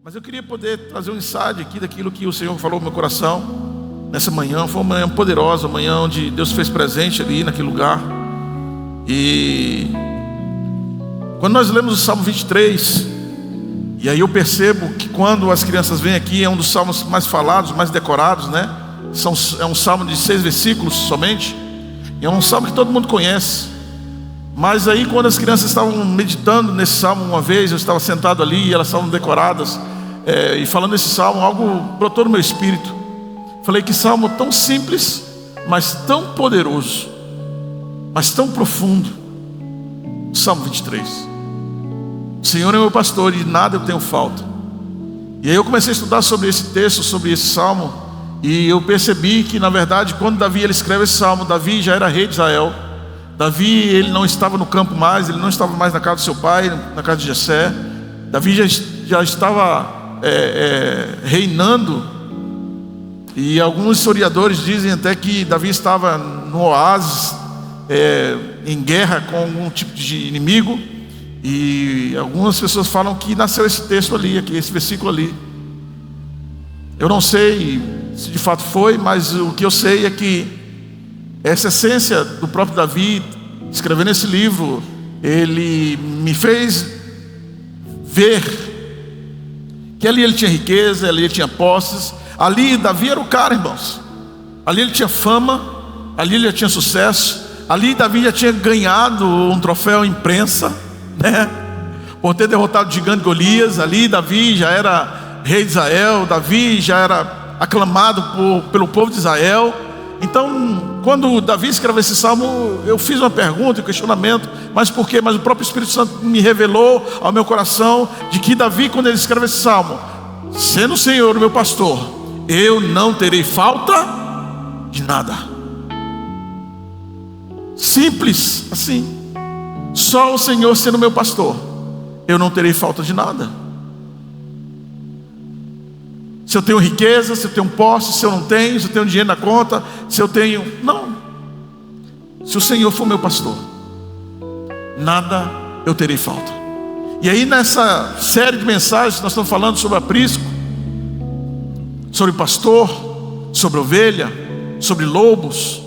Mas eu queria poder trazer um insight aqui daquilo que o Senhor falou no meu coração nessa manhã. Foi uma manhã poderosa, uma manhã onde Deus fez presente ali naquele lugar. E quando nós lemos o Salmo 23, e aí eu percebo que quando as crianças vêm aqui, é um dos salmos mais falados, mais decorados, né? É um salmo de 6 versículos somente. É um salmo que todo mundo conhece. Mas aí quando as crianças estavam meditando nesse salmo uma vez, eu estava sentado ali e elas estavam decoradas, e falando desse salmo, algo brotou no meu espírito. Falei, que salmo tão simples, mas tão poderoso, mas tão profundo. Salmo 23. O Senhor é meu pastor e de nada eu tenho falta. E aí eu comecei a estudar sobre esse texto, sobre esse salmo, e eu percebi que na verdade quando Davi ele escreve esse salmo, Davi já era rei de Israel. Davi ele não estava no campo mais, ele não estava mais na casa do seu pai, na casa de Jessé. Davi já estava reinando. E alguns historiadores dizem até que Davi estava no oásis, em guerra com algum tipo de inimigo. E algumas pessoas falam que nasceu esse texto ali, aqui, esse versículo ali. Eu não sei se de fato foi, mas o que eu sei é que essa essência do próprio Davi, escrevendo esse livro, ele me fez ver que ali ele tinha riqueza, ali ele tinha posses. Ali Davi era o cara, irmãos. Ali ele tinha fama, ali ele já tinha sucesso. Ali Davi já tinha ganhado um troféu imprensa, né? Por ter derrotado o gigante Golias. Ali Davi já era rei de Israel. Davi já era aclamado pelo povo de Israel. Então, quando Davi escreveu esse salmo, eu fiz uma pergunta, um questionamento. Mas por quê? Mas o próprio Espírito Santo me revelou ao meu coração de que Davi, quando ele escreve esse salmo, sendo o Senhor o meu pastor, eu não terei falta de nada. Simples assim. Só o Senhor sendo meu pastor, eu não terei falta de nada. Se eu tenho riqueza, se eu tenho posse, se eu não tenho, se eu tenho dinheiro na conta, se eu tenho... Não. Se o Senhor for meu pastor, nada eu terei falta. E aí nessa série de mensagens nós estamos falando sobre aprisco, sobre pastor, sobre ovelha, sobre lobos.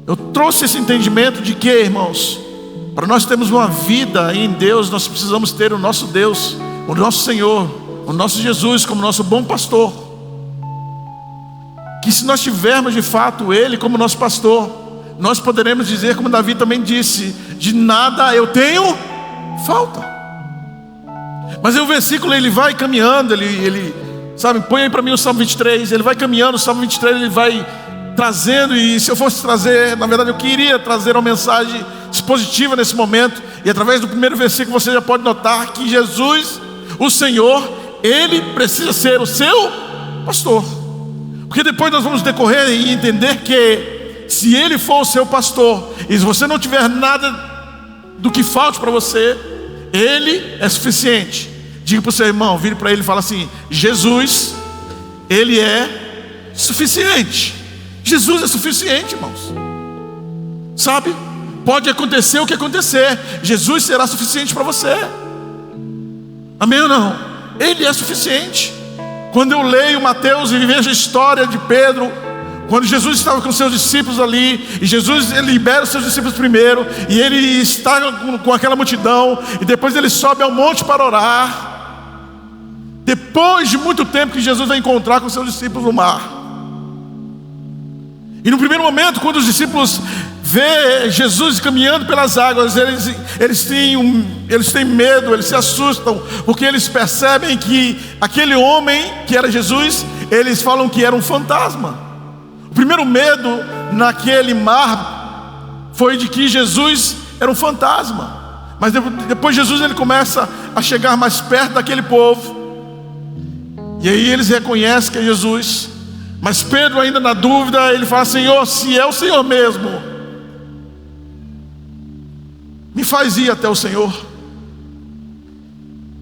Eu trouxe esse entendimento de que, irmãos, para nós termos uma vida em Deus, nós precisamos ter o nosso Deus, o nosso Senhor, o nosso Jesus como nosso bom pastor. Que se nós tivermos de fato Ele como nosso pastor, nós poderemos dizer, como Davi também disse, de nada eu tenho falta. Mas aí o versículo ele vai caminhando, ele sabe, põe aí para mim o Salmo 23, ele vai caminhando, o Salmo 23 ele vai trazendo, e se eu fosse trazer, na verdade eu queria trazer uma mensagem expositiva nesse momento, e através do primeiro versículo você já pode notar que Jesus, o Senhor, Ele precisa ser o seu pastor. Porque depois nós vamos decorrer e entender que se Ele for o seu pastor, e se você não tiver nada do que falte para você, Ele é suficiente. Diga para o seu irmão, vire para ele e fala assim: Jesus, Ele é suficiente. Jesus é suficiente, irmãos. Sabe? Pode acontecer o que acontecer, Jesus será suficiente para você. Amém ou não? Ele é suficiente. Quando eu leio Mateus e vejo a história de Pedro, quando Jesus estava com seus discípulos ali, e Jesus ele libera os seus discípulos primeiro, e ele está com aquela multidão, e depois ele sobe ao monte para orar. Depois de muito tempo que Jesus vai encontrar com seus discípulos no mar. E no primeiro momento, quando os discípulos vê Jesus caminhando pelas águas, eles têm medo, eles se assustam, porque eles percebem que aquele homem que era Jesus, eles falam que era um fantasma. O primeiro medo naquele mar foi de que Jesus era um fantasma. Mas depois Jesus ele começa a chegar mais perto daquele povo, e aí eles reconhecem que é Jesus. Mas Pedro ainda na dúvida, ele fala: Senhor, se é o Senhor mesmo, me faz ir até o Senhor.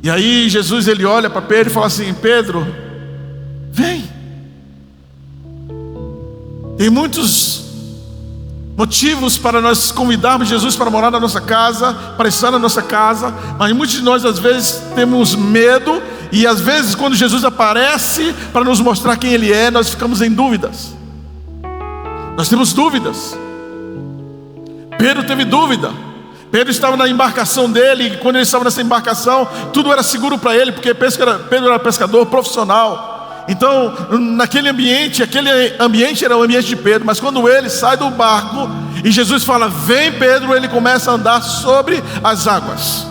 E aí Jesus ele olha para Pedro e fala assim: Pedro, vem. Tem muitos motivos para nós convidarmos Jesus para morar na nossa casa, para estar na nossa casa, mas muitos de nós às vezes temos medo E às vezes quando Jesus aparece para nos mostrar quem Ele é, nós ficamos em dúvidas. Nós temos dúvidas. Pedro teve dúvida. Pedro estava na embarcação dele, e quando ele estava nessa embarcação, tudo era seguro para ele, porque Pedro era pescador profissional. Então, aquele ambiente era o ambiente de Pedro. Mas quando ele sai do barco e Jesus fala, vem Pedro, ele começa a andar sobre as águas.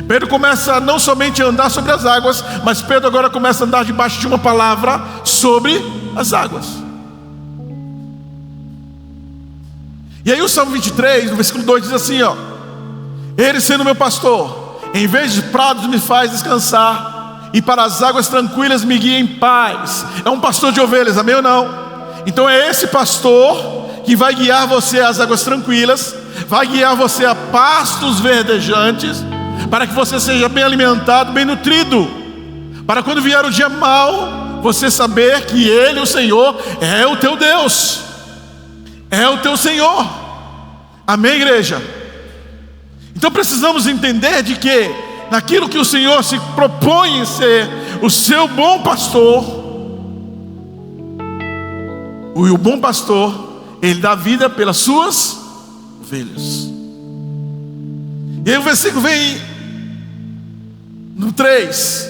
Pedro começa não somente a andar sobre as águas, mas Pedro agora começa a andar debaixo de uma palavra sobre as águas. E aí o Salmo 23, no versículo 2 diz assim, ó: Ele sendo meu pastor, em vez de prados me faz descansar, e para as águas tranquilas me guia em paz. É um pastor de ovelhas, amém ou não? Então é esse pastor que vai guiar você às águas tranquilas, vai guiar você a pastos verdejantes, para que você seja bem alimentado, bem nutrido, para quando vier o dia mau, você saber que Ele, o Senhor, é o teu Deus, é o teu Senhor. Amém, igreja? Então precisamos entender de que naquilo que o Senhor se propõe em ser o seu bom pastor, o bom pastor, Ele dá vida pelas suas ovelhas. E aí o versículo vem no 3: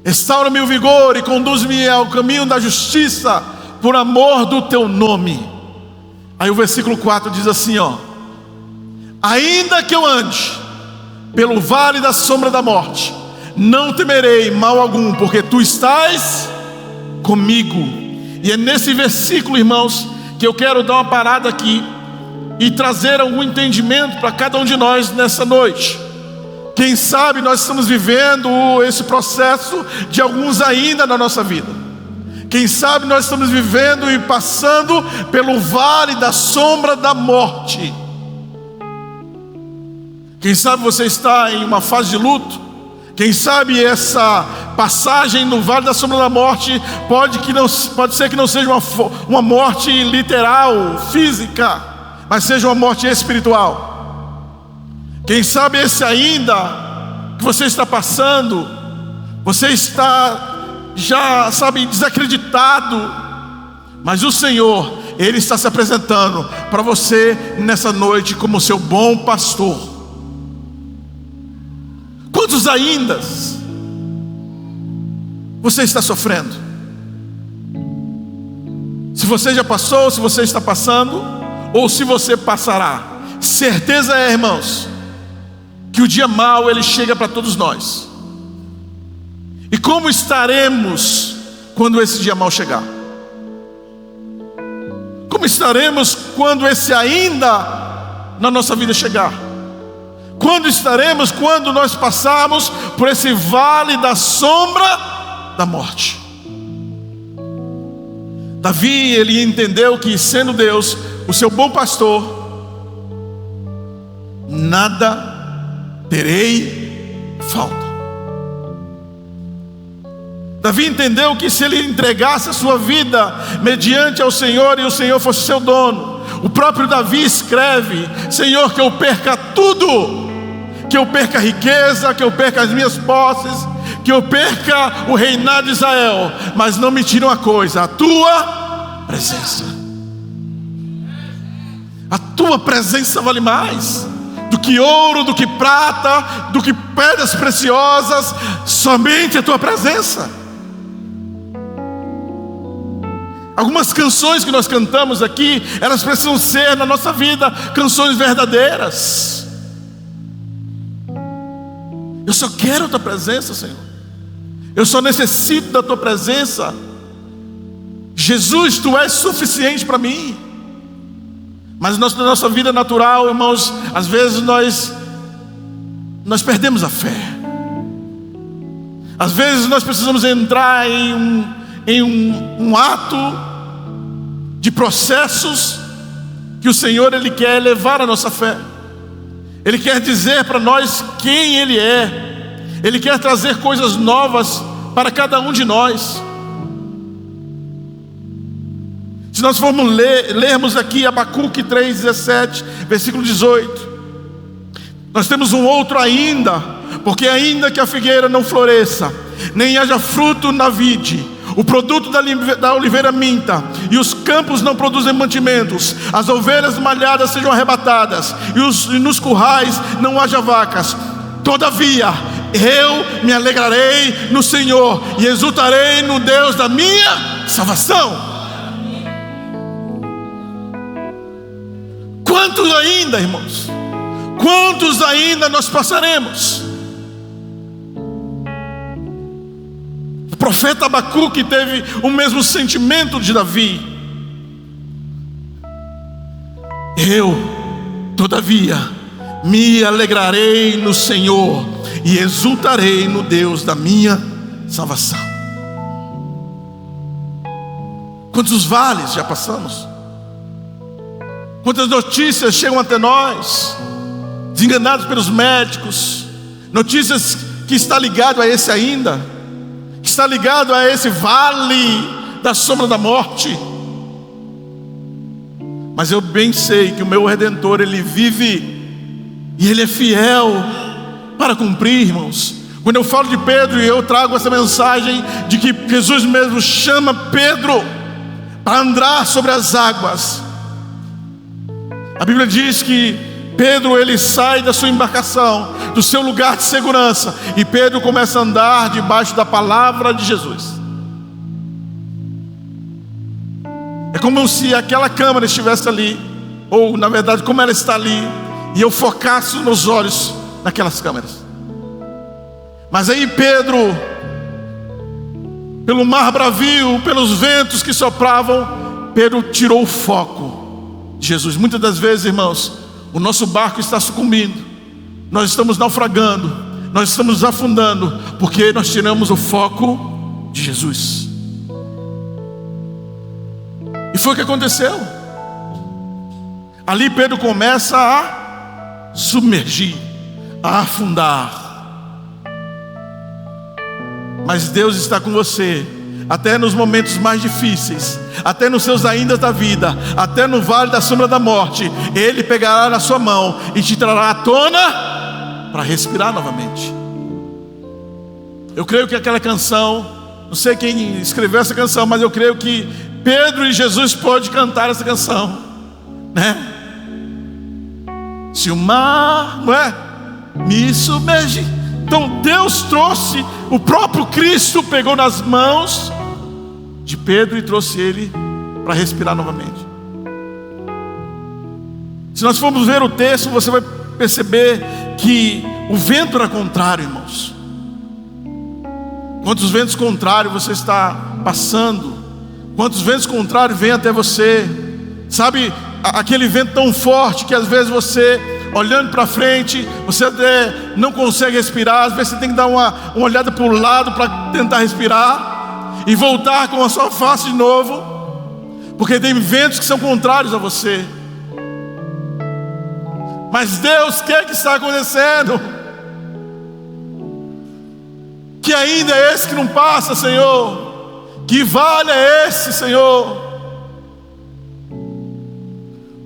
Restaura-me o vigor e conduz-me ao caminho da justiça, por amor do teu nome. Aí o versículo 4 diz assim, ó: Ainda que eu ande pelo vale da sombra da morte, não temerei mal algum, porque tu estás comigo. E é nesse versículo, irmãos, que eu quero dar uma parada aqui e trazer algum entendimento para cada um de nós nessa noite. Quem sabe nós estamos vivendo esse processo de alguns ainda na nossa vida. Quem sabe nós estamos vivendo e passando pelo vale da sombra da morte. Quem sabe você está em uma fase de luto. Quem sabe essa passagem no vale da sombra da morte pode ser que não seja uma morte literal, física, mas seja uma morte espiritual. Quem sabe esse ainda que você está passando, você está já, sabe, desacreditado, mas o Senhor, Ele está se apresentando para você nessa noite como seu bom pastor. Quantos ainda você está sofrendo? Se você já passou, se você está passando, ou se você passará, certeza é, irmãos, que o dia mau ele chega para todos nós. E como estaremos quando esse dia mau chegar? Como estaremos quando esse ainda na nossa vida chegar? Quando estaremos quando nós passarmos por esse vale da sombra da morte? Davi, ele entendeu que sendo Deus o seu bom pastor, nada terei falta. Davi entendeu que se ele entregasse a sua vida mediante ao Senhor e o Senhor fosse seu dono, o próprio Davi escreve: Senhor, que eu perca tudo, que eu perca a riqueza, que eu perca as minhas posses, que eu perca o reinado de Israel, mas não me tire uma coisa, a tua presença. A tua presença vale mais do que ouro, do que prata, do que pedras preciosas. Somente a tua presença. Algumas canções que nós cantamos aqui, elas precisam ser na nossa vida canções verdadeiras. Eu só quero a tua presença, Senhor. Eu só necessito da tua presença. Jesus, tu és suficiente para mim. Mas na nossa vida natural, irmãos, às vezes nós perdemos a fé. Às vezes nós precisamos entrar em um ato de processos que o Senhor, Ele quer elevar a nossa fé. Ele quer dizer para nós quem Ele é. Ele quer trazer coisas novas para cada um de nós. Se nós formos lermos aqui Abacuque 3:17, versículo 18, nós temos um outro ainda, porque ainda que a figueira não floresça, nem haja fruto na vide, o produto da oliveira minta, e os campos não produzem mantimentos, as ovelhas malhadas sejam arrebatadas, e nos currais não haja vacas, todavia eu me alegrarei no Senhor, e exultarei no Deus da minha salvação. Quantos ainda, irmãos? Quantos ainda nós passaremos? O profeta Abacuque teve o mesmo sentimento de Davi. Eu, todavia, me alegrarei no Senhor e exultarei no Deus da minha salvação. Quantos vales já passamos? Quantas notícias chegam até nós, desenganados pelos médicos, notícias que está ligado a esse ainda, que está ligado a esse vale da sombra da morte. Mas eu bem sei que o meu Redentor, Ele vive e Ele é fiel para cumprir, irmãos. Quando eu falo de Pedro, e eu trago essa mensagem de que Jesus mesmo chama Pedro para andar sobre as águas. A Bíblia diz que Pedro, ele sai da sua embarcação, do seu lugar de segurança, e Pedro começa a andar debaixo da palavra de Jesus. É como se aquela câmera estivesse ali, ou na verdade como ela está ali, e eu focasse os meus olhos naquelas câmeras. Mas aí Pedro, pelo mar bravio, pelos ventos que sopravam, Pedro tirou o foco de Jesus. Muitas das vezes, irmãos, o nosso barco está sucumbindo, nós estamos naufragando, nós estamos afundando, porque nós tiramos o foco de Jesus. E foi o que aconteceu. Ali Pedro começa a submergir, a afundar. Mas Deus está com você, até nos momentos mais difíceis, até nos seus ainda da vida, até no vale da sombra da morte. Ele pegará na sua mão e te trará à tona para respirar novamente. Eu creio que aquela canção, não sei quem escreveu essa canção, mas eu creio que Pedro e Jesus podem cantar essa canção, né? Se o mar, não é, me submerge. Então Deus trouxe, o próprio Cristo pegou nas mãos de Pedro e trouxe ele para respirar novamente. Se nós formos ver o texto, você vai perceber que o vento era contrário, irmãos. Quantos ventos contrários você está passando? Quantos ventos contrários vêm até você? Sabe, aquele vento tão forte que às vezes você, olhando para frente, você até não consegue respirar. Às vezes você tem que dar uma olhada para o lado para tentar respirar e voltar com a sua face de novo, porque tem ventos que são contrários a você. Mas Deus quer que está acontecendo. Que ainda é esse que não passa, Senhor? Que vale é esse, Senhor?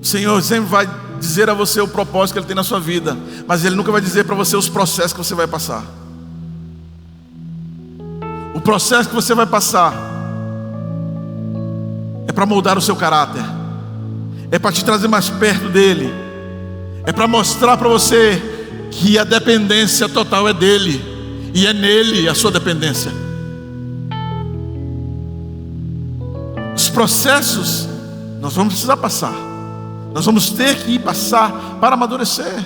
O Senhor sempre vai dizer a você o propósito que Ele tem na sua vida, mas Ele nunca vai dizer para você os processos que você vai passar. O processo que você vai passar é para moldar o seu caráter, é para te trazer mais perto dEle, é para mostrar para você que a dependência total é dEle, e é nele a sua dependência. Os processos nós vamos precisar passar, nós vamos ter que ir passar para amadurecer.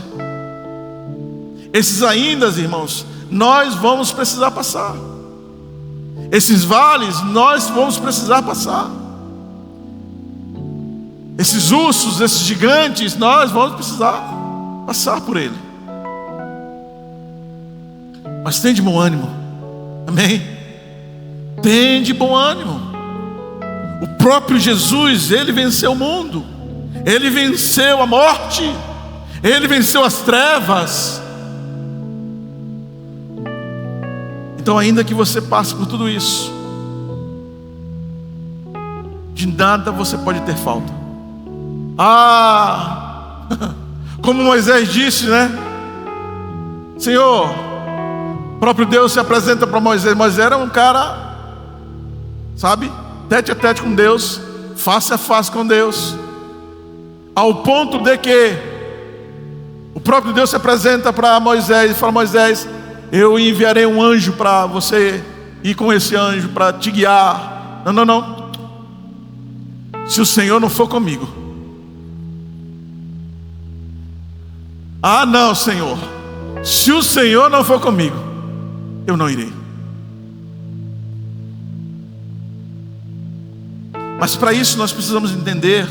Esses ainda, irmãos, nós vamos precisar passar. Esses vales nós vamos precisar passar. Esses ursos, esses gigantes, nós vamos precisar passar por ele. Mas tem de bom ânimo, amém? Tem de bom ânimo. O próprio Jesus, Ele venceu o mundo, Ele venceu a morte, Ele venceu as trevas. Então ainda que você passe por tudo isso, de nada você pode ter falta. Como Moisés disse, né? Senhor, próprio Deus se apresenta para Moisés. Moisés era um cara, sabe, tete a tete com Deus, face a face com Deus, ao ponto de que o próprio Deus se apresenta para Moisés e fala: Moisés, eu enviarei um anjo para você ir com esse anjo para te guiar. Não. Se o Senhor não for comigo. Ah, não, Senhor. Se o Senhor não for comigo, eu não irei. Mas para isso nós precisamos entender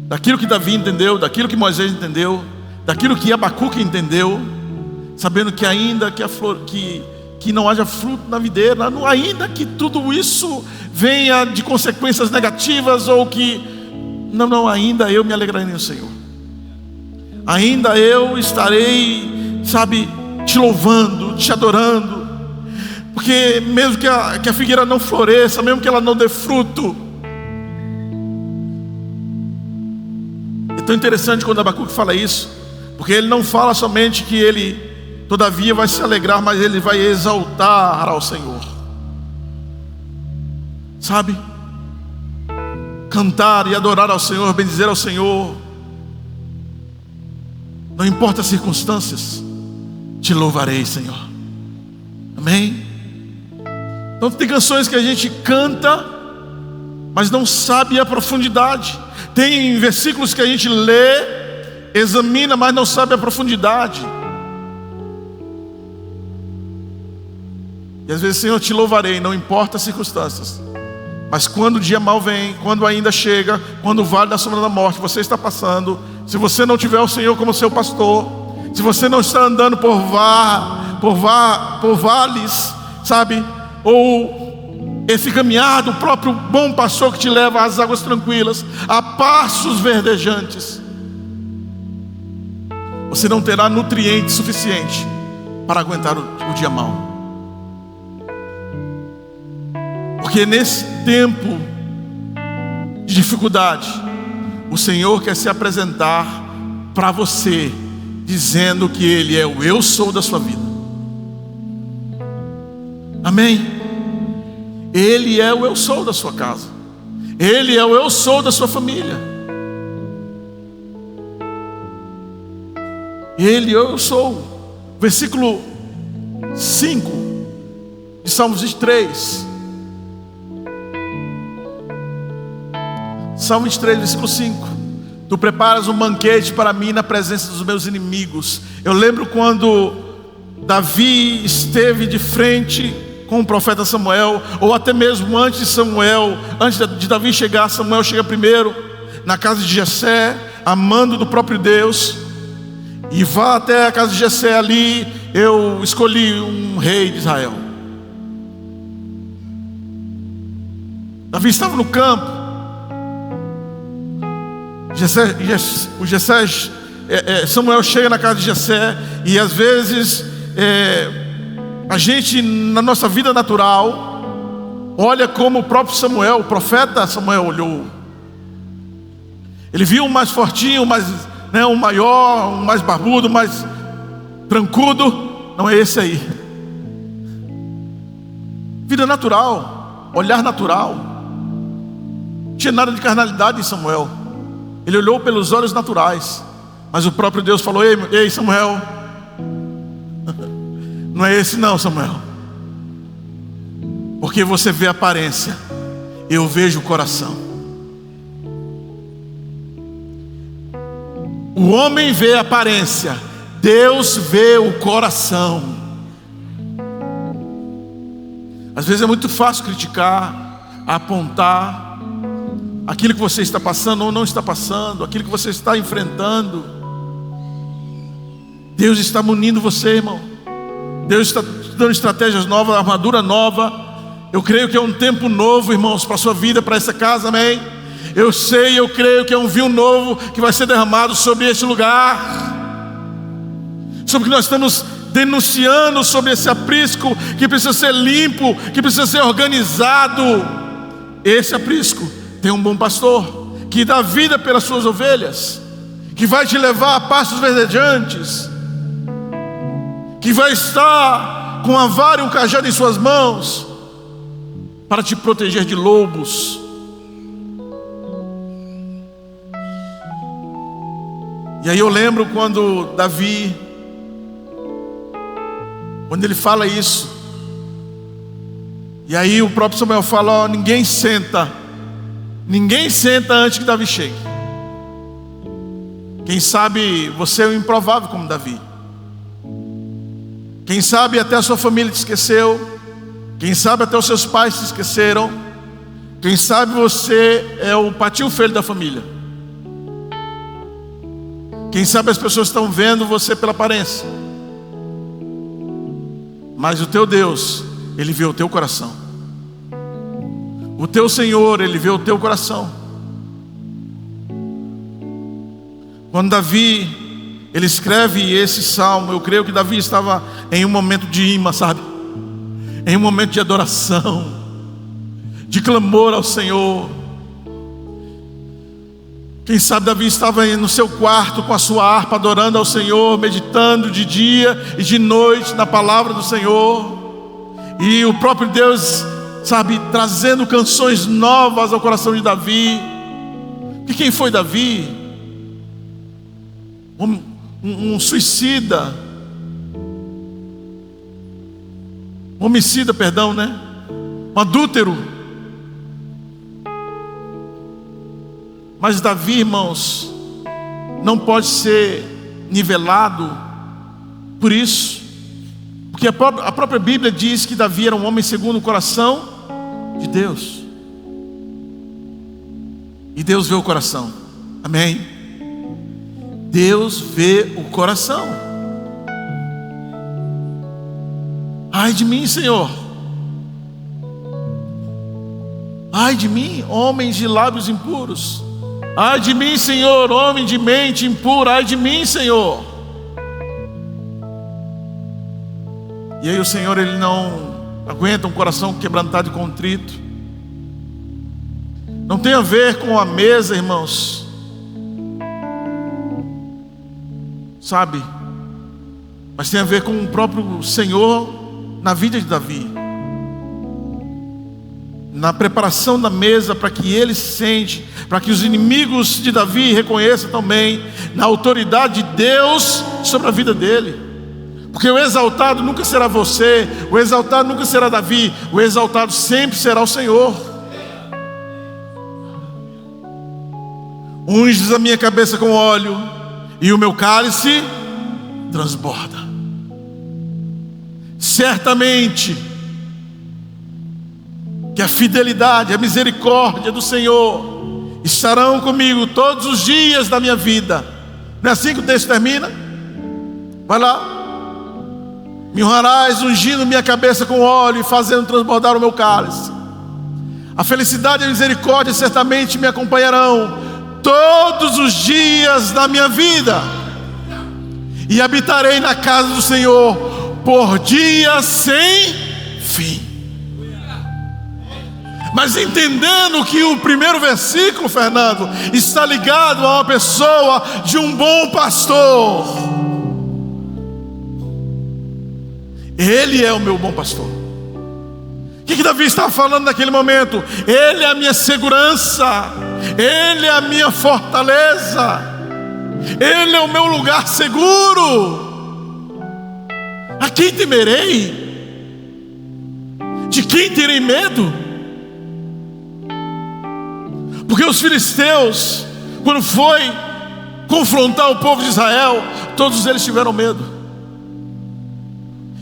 daquilo que Davi entendeu, daquilo que Moisés entendeu, daquilo que Abacuque entendeu, sabendo que ainda que não haja fruto na videira, ainda que tudo isso venha de consequências negativas, ou que não, ainda eu me alegrarei no Senhor, ainda eu estarei, sabe, te louvando, te adorando, porque mesmo que a figueira não floresça, mesmo que ela não dê fruto. É tão interessante quando Abacuque fala isso, porque ele não fala somente que ele todavia vai se alegrar, mas ele vai exaltar ao Senhor, sabe, cantar e adorar ao Senhor, bendizer ao Senhor, não importa as circunstâncias, te louvarei, Senhor. Amém? Então tem canções que a gente canta, mas não sabe a profundidade. Tem versículos que a gente lê, examina, mas não sabe a profundidade. E às vezes, Senhor, te louvarei, não importa as circunstâncias. Mas quando o dia mal vem, quando ainda chega, quando o vale da sombra da morte você está passando, se você não tiver o Senhor como seu pastor, se você não está andando por vales, sabe, ou esse caminhar do próprio bom pastor que te leva às águas tranquilas, a pastos verdejantes, você não terá nutriente suficiente para aguentar o dia mau. Porque nesse tempo de dificuldade, o Senhor quer se apresentar para você, dizendo que Ele é o eu sou da sua vida. Amém? Ele é o eu sou da sua casa. Ele é o eu sou da sua família. Ele é o eu sou. Versículo 5 de Salmos 23. Salmo 23, versículo 5. Tu preparas um banquete para mim na presença dos meus inimigos. Eu lembro quando Davi esteve de frente com o profeta Samuel, ou até mesmo antes de Samuel, antes de Davi chegar, Samuel chega primeiro na casa de Jessé, amando do próprio Deus, e vá até a casa de Jessé. Ali eu escolhi um rei de Israel. Davi estava no campo. Samuel chega na casa de Jessé, e às vezes a gente na nossa vida natural olha como o próprio Samuel, o profeta Samuel olhou. Ele viu um mais fortinho, um maior, um mais barbudo, mais trancudo. Não é esse aí. Vida natural, olhar natural. Não tinha nada de carnalidade em Samuel. Ele olhou pelos olhos naturais, mas o próprio Deus falou: ei Samuel, não é esse não, Samuel, porque você vê a aparência, eu vejo o coração. O homem vê a aparência, Deus vê o coração. Às vezes é muito fácil criticar, apontar aquilo que você está passando ou não está passando, aquilo que você está enfrentando. Deus está munindo você, irmão. Deus está dando estratégias novas, armadura nova. Eu creio que é um tempo novo, irmãos, para a sua vida, para essa casa, amém? Eu creio que é um vinho novo que vai ser derramado sobre esse lugar, sobre o que nós estamos denunciando, sobre esse aprisco que precisa ser limpo, que precisa ser organizado. Esse aprisco tem um bom pastor que dá vida pelas suas ovelhas, que vai te levar a pastos verdejantes, que vai estar com a vara e um cajado em suas mãos para te proteger de lobos. E aí eu lembro quando Davi, quando ele fala isso, e aí o próprio Samuel fala: ó, ninguém senta antes que Davi chegue. Quem sabe você é um improvável como Davi. Quem sabe até a sua família te esqueceu. Quem sabe até os seus pais se esqueceram. Quem sabe você é o patinho feio da família. Quem sabe as pessoas estão vendo você pela aparência. Mas o teu Deus, Ele vê o teu coração. O teu Senhor, Ele vê o teu coração. Quando Davi, ele escreve esse salmo, eu creio que Davi estava em um momento de imã, sabe? Em um momento de adoração, de clamor ao Senhor. Quem sabe Davi estava no seu quarto com a sua harpa, adorando ao Senhor, meditando de dia e de noite na palavra do Senhor. E o próprio Deus, sabe, trazendo canções novas ao coração de Davi. E quem foi Davi? Um suicida, um homicida, perdão, né? Um adúltero. Mas Davi, irmãos, não pode ser nivelado por isso, porque a própria Bíblia diz que Davi era um homem segundo o coração de Deus. E Deus vê o coração, amém? Deus vê o coração. Ai de mim, Senhor. Ai de mim, homens de lábios impuros. Ai de mim, Senhor, homem de mente impura. Ai de mim, Senhor. E aí o Senhor, Ele não aguenta um coração quebrantado e contrito. Não tem a ver com a mesa, irmãos, sabe? Mas tem a ver com o próprio Senhor na vida de Davi, na preparação da mesa, para que ele se sente, para que os inimigos de Davi reconheçam também na autoridade de Deus sobre a vida dele. Porque o exaltado nunca será você, o exaltado nunca será Davi, o exaltado sempre será o Senhor. Unges a minha cabeça com óleo e o meu cálice transborda. Certamente que a fidelidade, a misericórdia do Senhor estarão comigo todos os dias da minha vida. Não é assim que o texto termina? Vai lá. Me honrarás ungindo minha cabeça com óleo e fazendo transbordar o meu cálice. A felicidade e a misericórdia certamente me acompanharão todos os dias da minha vida, e habitarei na casa do Senhor por dias sem fim. Mas entendendo que o primeiro versículo, Fernando, está ligado a uma pessoa de um bom pastor. Ele é o meu bom pastor. O que Davi estava falando naquele momento? Ele é a minha segurança, Ele é a minha fortaleza, Ele é o meu lugar seguro. A quem temerei? De quem terei medo? Porque os filisteus, quando foi confrontar o povo de Israel, todos eles tiveram medo.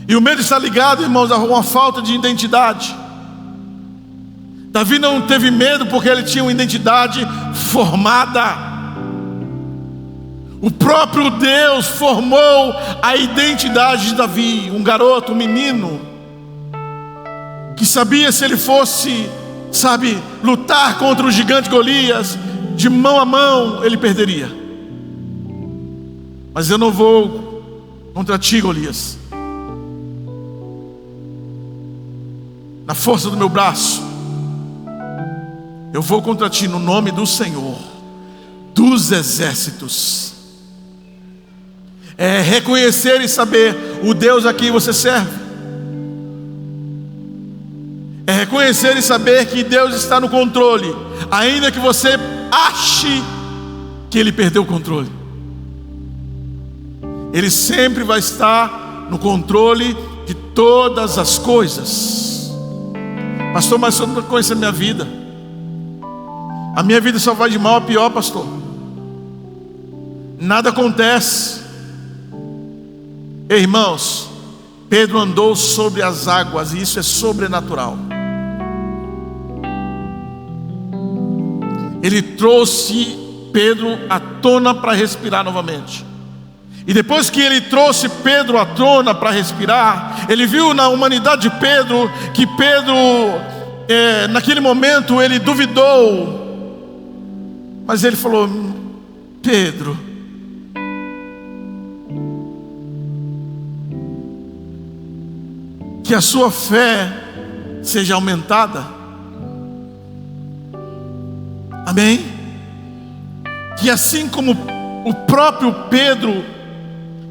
E o medo está ligado, irmãos, a uma falta de identidade. Davi não teve medo porque ele tinha uma identidade formada. O próprio Deus formou a identidade de Davi. Um garoto, um menino, que sabia, se ele fosse, sabe, lutar contra o gigante Golias, de mão a mão, ele perderia. Mas eu não vou contra ti, Golias, na força do meu braço. Eu vou contra ti no nome do Senhor dos exércitos. É reconhecer e saber o Deus a quem você serve. É reconhecer e saber que Deus está no controle, ainda que você ache que Ele perdeu o controle. Ele sempre vai estar no controle de todas as coisas. Pastor, mas o senhor não conhece a minha vida. A minha vida só vai de mal a pior, pastor. Nada acontece. Ei, irmãos, Pedro andou sobre as águas, e isso é sobrenatural. Ele trouxe Pedro à tona para respirar novamente. E depois que ele trouxe Pedro à tona para respirar, ele viu na humanidade de Pedro que Pedro, naquele momento, ele duvidou. Mas ele falou: Pedro, que a sua fé seja aumentada. Amém? Que assim como o próprio Pedro,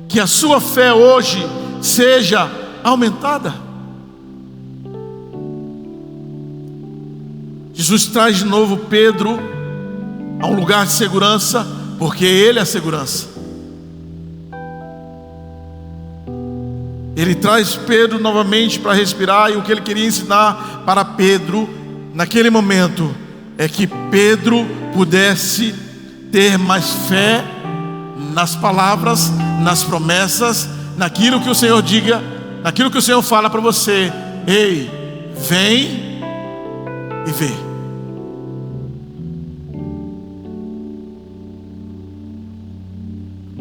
que a sua fé hoje seja aumentada. Jesus traz de novo Pedro a um lugar de segurança, porque Ele é a segurança. Ele traz Pedro novamente para respirar, e o que ele queria ensinar para Pedro naquele momento é que Pedro pudesse ter mais fé nas palavras, nas promessas, naquilo que o Senhor diga, naquilo que o Senhor fala para você. Ei, vem e vê.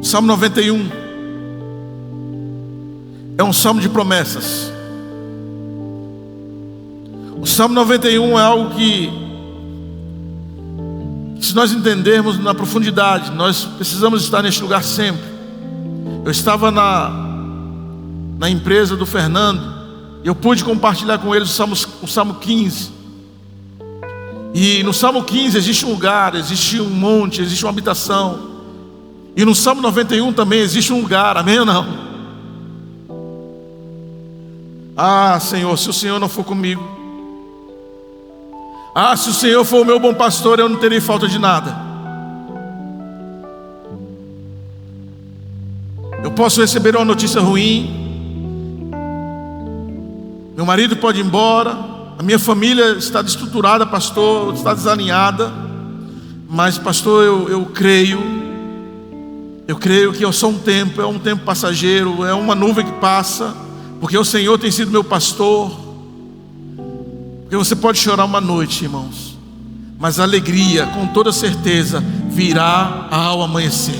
Salmo 91 é um salmo de promessas. O Salmo 91 é algo que, se nós entendermos na profundidade, nós precisamos estar neste lugar sempre. Eu estava na empresa do Fernando, e eu pude compartilhar com ele o Salmo 15. E no Salmo 15 existe um lugar, existe um monte, existe uma habitação. E no Salmo 91 também existe um lugar, amém ou não? Ah, Senhor, se o Senhor não for comigo, se o Senhor for o meu bom pastor, eu não terei falta de nada. Eu posso receber uma notícia ruim, meu marido pode ir embora, a minha família está desestruturada, pastor, está desalinhada. Mas, pastor, eu creio que é só um tempo, é um tempo passageiro, é uma nuvem que passa, porque o Senhor tem sido meu pastor. Porque você pode chorar uma noite, irmãos, mas a alegria, com toda certeza, virá ao amanhecer.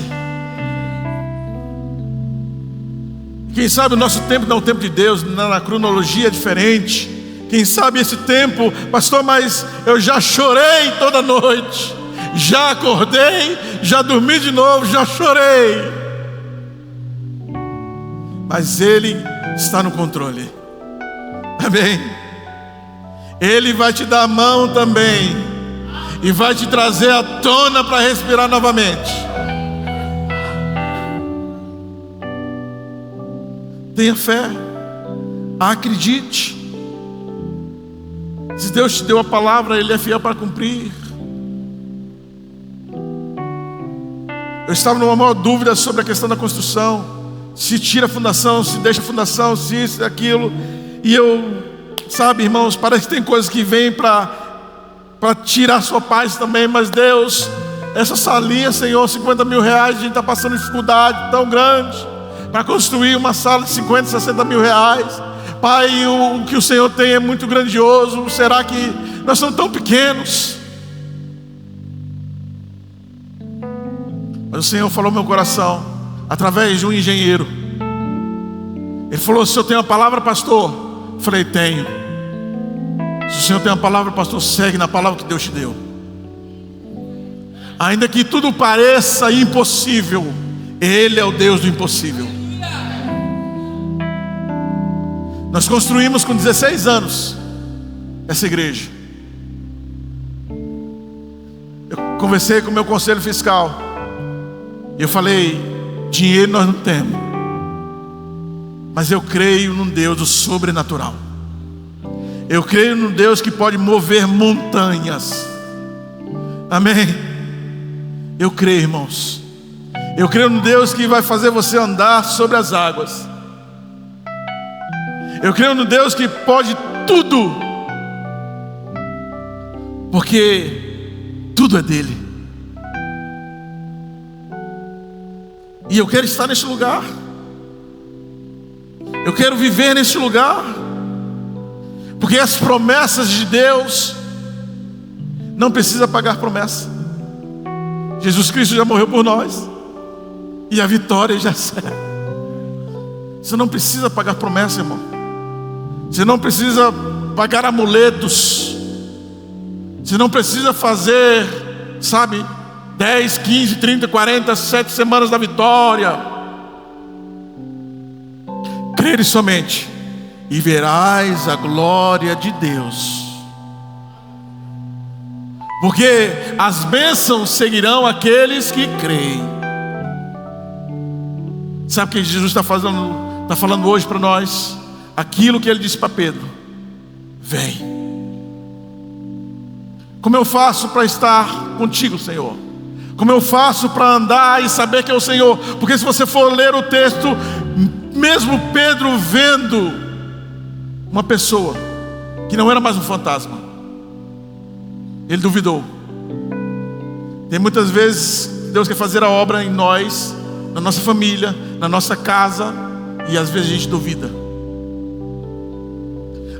Quem sabe o nosso tempo não é o tempo de Deus, na cronologia é diferente. Quem sabe esse tempo, pastor, mas eu já chorei toda noite, já acordei, já dormi de novo, já chorei. Mas Ele está no controle. Amém? Ele vai te dar a mão também, e vai te trazer à tona para respirar novamente. Tenha fé, acredite. Se Deus te deu a palavra, Ele é fiel para cumprir. Eu estava numa maior dúvida sobre a questão da construção, se tira a fundação, se deixa a fundação, se isso e aquilo. E eu, sabe, irmãos, parece que tem coisas que vêm para tirar a sua paz também. Mas Deus, essa salinha, Senhor, 50 mil reais, a gente está passando dificuldade tão grande para construir uma sala de 50, 60 mil reais. Pai, o que o Senhor tem é muito grandioso. Será que nós somos tão pequenos? Mas o Senhor falou no meu coração, através de um engenheiro. Ele falou: se eu tenho uma palavra, pastor? Eu falei: tenho. Se o Senhor tem uma palavra, pastor, segue na palavra que Deus te deu. Ainda que tudo pareça impossível, Ele é o Deus do impossível. Nós construímos com 16 anos essa igreja. Eu conversei com o meu conselho fiscal, e eu falei: dinheiro nós não temos, Mas eu creio num Deus do sobrenatural. Eu creio num Deus que pode mover montanhas. Amém? Eu creio, irmãos. Eu creio num Deus que vai fazer você andar sobre as águas. Eu creio num Deus que pode tudo, porque tudo é dele. E eu quero estar neste lugar. Eu quero viver neste lugar, porque as promessas de Deus não precisa pagar promessa. Jesus Cristo já morreu por nós, e a vitória já é certa. Você não precisa pagar promessa, irmão. Você não precisa pagar amuletos. Você não precisa fazer, 10, 15, 30, 40, 7 semanas da vitória. Crere somente, e verás a glória de Deus. Porque as bênçãos seguirão aqueles que creem. Sabe o que Jesus está falando hoje para nós? Aquilo que ele disse para Pedro: vem. Como eu faço para estar contigo, Senhor? Como eu faço para andar e saber que é o Senhor? Porque se você for ler o texto, mesmo Pedro vendo uma pessoa que não era mais um fantasma, ele duvidou. Tem muitas vezes Deus quer fazer a obra em nós, na nossa família, na nossa casa, e às vezes a gente duvida.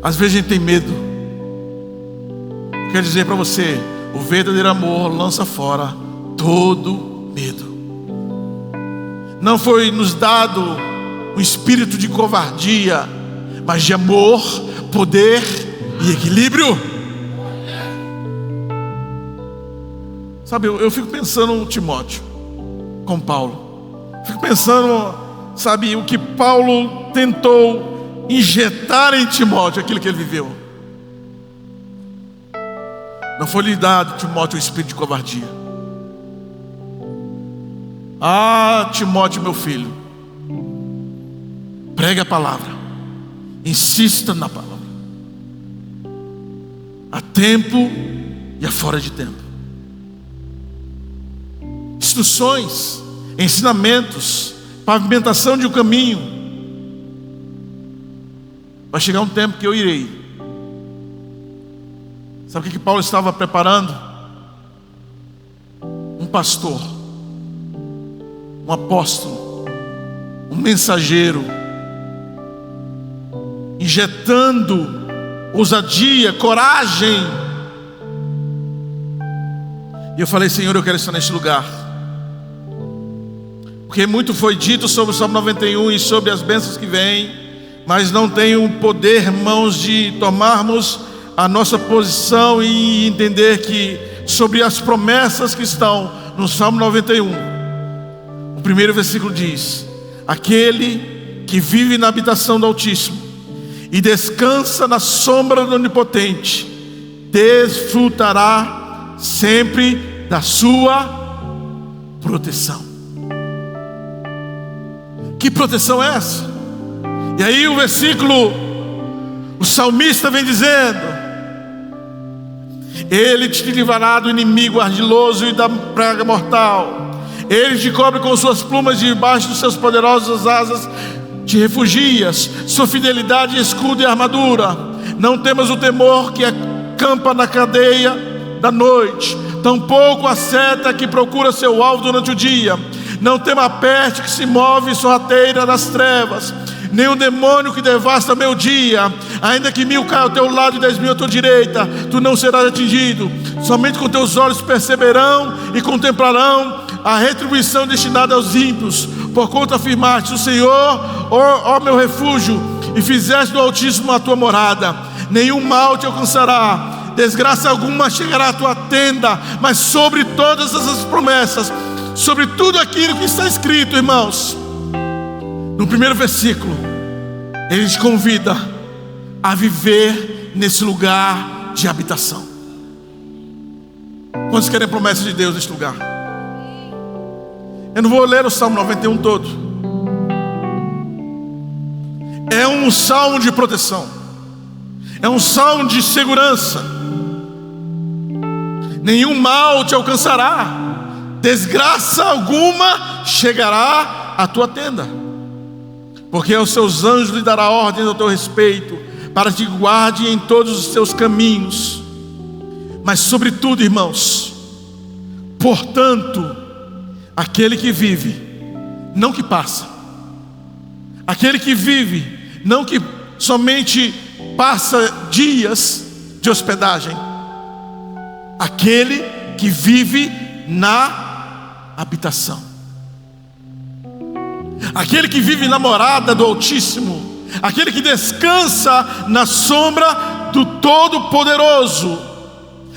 Às vezes a gente tem medo. Quero dizer para você, o verdadeiro amor lança fora todo medo. Não foi nos dado um espírito de covardia, mas de amor, poder e equilíbrio. Sabe, eu fico pensando no Timóteo com Paulo. Fico pensando, o que Paulo tentou injetar em Timóteo, aquilo que ele viveu. Não foi lhe dado, Timóteo, o espírito de covardia. Timóteo, meu filho, pregue a palavra, insista na palavra, a tempo e a fora de tempo. Instruções, ensinamentos, pavimentação de um caminho. Vai chegar um tempo que eu irei. Sabe o que Paulo estava preparando? Um pastor, um apóstolo, um mensageiro, injetando ousadia, coragem. E eu falei: Senhor, eu quero estar neste lugar, porque muito foi dito sobre o Salmo 91 e sobre as bênçãos que vêm, mas não tenho poder, irmãos, de tomarmos a nossa posição e entender que sobre as promessas que estão no Salmo 91, o primeiro versículo diz: aquele que vive na habitação do Altíssimo e descansa na sombra do Onipotente, desfrutará sempre da sua proteção. Que proteção é essa? E aí o salmista vem dizendo: Ele te livrará do inimigo ardiloso e da praga mortal. Ele te cobre com suas plumas, e debaixo dos seus poderosas asas te refugias. Sua fidelidade, escudo e armadura. Não temas o temor que acampa na cadeia da noite, tampouco a seta que procura seu alvo durante o dia. Não tema a peste que se move sorrateira nas trevas, nem o demônio que devasta meu dia. Ainda que 1000 caia ao teu lado e 10.000 à tua direita, tu não serás atingido. Somente com teus olhos perceberão e contemplarão a retribuição destinada aos ímpios. Porquanto afirmaste: o Senhor, ó meu refúgio, e fizeste do Altíssimo a tua morada. Nenhum mal te alcançará, desgraça alguma chegará à tua tenda. Mas sobre todas essas promessas, sobre tudo aquilo que está escrito, irmãos, no primeiro versículo, ele te convida a viver nesse lugar de habitação. Quantos querem a promessa de Deus neste lugar? Eu não vou ler o Salmo 91 todo, É um salmo de proteção, é um salmo de segurança. Nenhum mal te alcançará, desgraça alguma chegará à tua tenda, porque aos seus anjos lhe dará ordem ao teu respeito, para que te guarde em todos os teus caminhos. Mas sobretudo, irmãos, portanto, aquele que vive, não que passa, aquele que vive, não que somente passa dias de hospedagem, aquele que vive na habitação, aquele que vive na morada do Altíssimo, aquele que descansa na sombra do Todo-Poderoso,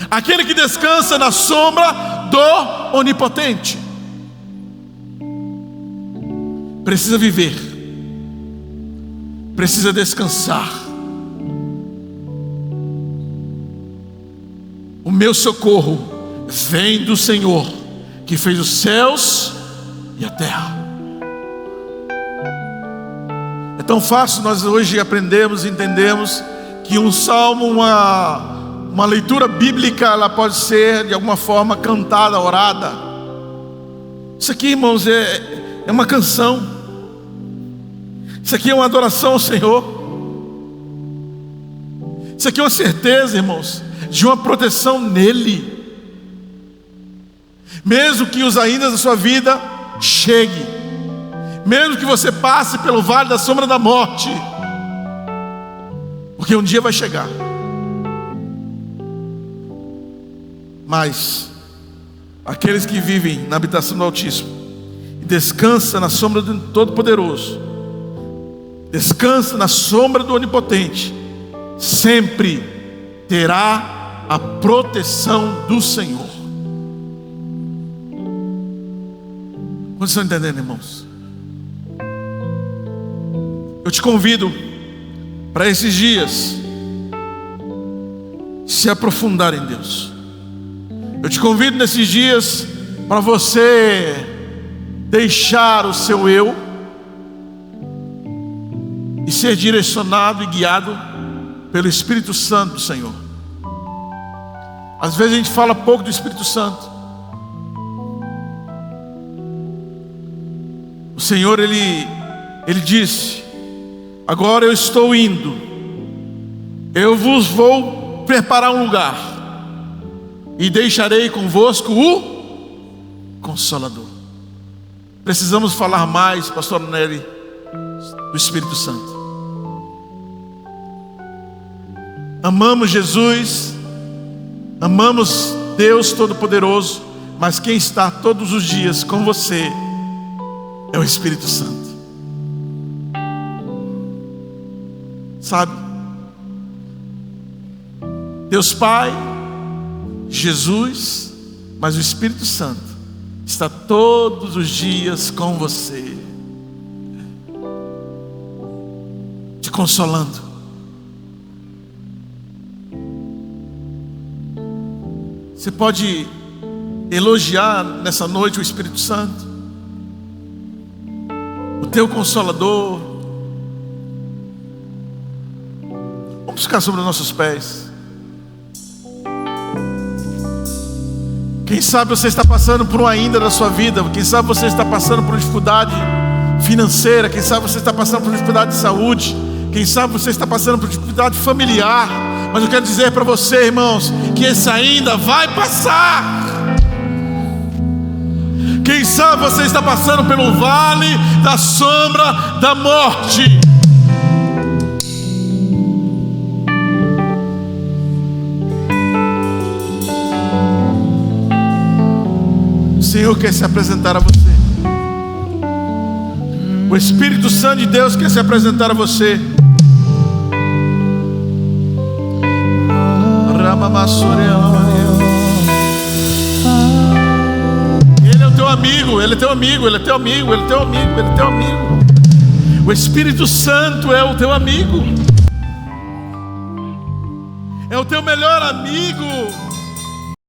aquele que descansa na sombra do Onipotente, precisa viver, precisa descansar. O meu socorro vem do Senhor, que fez os céus e a terra. É tão fácil nós hoje aprendemos e entendemos que um salmo, uma leitura bíblica, ela pode ser de alguma forma cantada, orada. Isso aqui, irmãos, é uma canção. Isso aqui é uma adoração ao Senhor. Isso aqui é uma certeza, irmãos, de uma proteção nele. Mesmo que os ainda da sua vida chegue, mesmo que você passe pelo vale da sombra da morte, porque um dia vai chegar. Mas aqueles que vivem na habitação do Altíssimo e descansam na sombra do Todo-Poderoso, descansa na sombra do Onipotente, sempre terá a proteção do Senhor. Quantos estão entendendo, irmãos? Eu te convido para esses dias se aprofundar em Deus. Eu te convido nesses dias para você deixar o seu eu e ser direcionado e guiado pelo Espírito Santo do Senhor. Às vezes a gente fala pouco do Espírito Santo. O Senhor, Ele disse: agora eu estou indo, eu vos vou preparar um lugar, e deixarei convosco o Consolador. Precisamos falar mais, pastor Nery, do Espírito Santo. Amamos Jesus, amamos Deus Todo-Poderoso, mas quem está todos os dias com você é o Espírito Santo. Sabe? Deus Pai, Jesus, mas o Espírito Santo está todos os dias com você, te consolando. Você pode elogiar nessa noite o Espírito Santo, o teu Consolador. Vamos ficar sobre os nossos pés. Quem sabe você está passando por um ainda da sua vida. Quem sabe você está passando por uma dificuldade financeira. Quem sabe você está passando por uma dificuldade de saúde. Quem sabe você está passando por dificuldade familiar. Mas eu quero dizer para você, irmãos, que esse ainda vai passar. Quem sabe você está passando pelo vale da sombra da morte. O Senhor quer se apresentar a você. O Espírito Santo de Deus quer se apresentar a você. Ele é o teu amigo, ele é teu amigo, ele é teu amigo, ele é teu amigo, ele é teu amigo. O Espírito Santo é o teu amigo, é o teu melhor amigo.